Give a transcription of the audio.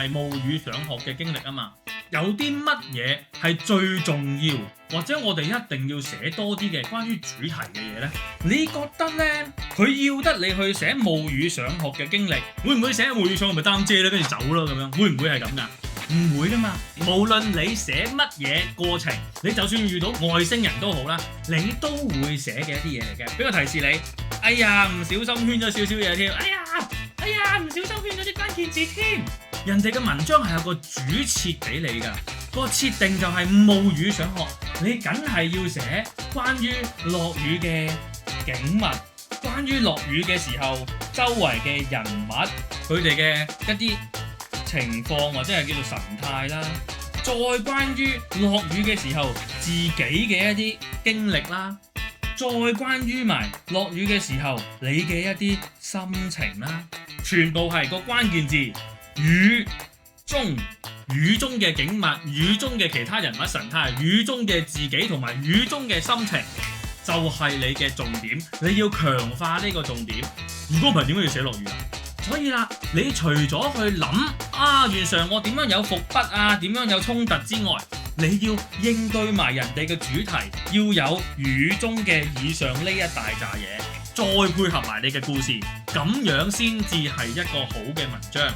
係冒雨上學嘅經歷啊嘛。有啲乜嘢係最重要，或者我哋一定要寫多啲嘅關於主題嘅嘢呢？你覺得呢？佢要得你去寫冒雨上學嘅經歷，會唔會寫冒雨上學咪擔遮咧，跟住走咯咁樣？會唔會係咁㗎？唔會噶嘛。無論你寫乜嘢過程，你就算遇到外星人都好啦，你都會寫嘅一啲嘢嚟嘅。俾個提示你，哎呀唔小心圈咗少少嘢添，哎呀唔小心圈咗啲關鍵字添。人哋嘅文章係有個主設俾你㗎，個設定就係冒雨上學，你梗係要寫關於落雨嘅景物，關於落雨嘅時候周圍嘅人物，佢哋嘅一啲情況或者係叫做神態啦，再關於落雨嘅時候自己嘅一啲經歷啦，再關於埋落雨嘅時候你嘅一啲心情啦，全部係個關鍵字雨中。雨中嘅景物，雨中嘅其他人物神態，雨中嘅自己同埋雨中嘅心情，就係你嘅重點。你要強化呢個重點。如果唔係點解要寫落雨啊？所以啦，你除咗去諗原上我點樣有伏筆啊，點樣有衝突之外，你要應對埋人哋嘅主題，要有雨中嘅以上呢一大紮嘢，再配合埋你嘅故事，咁樣先至係一個好嘅文章。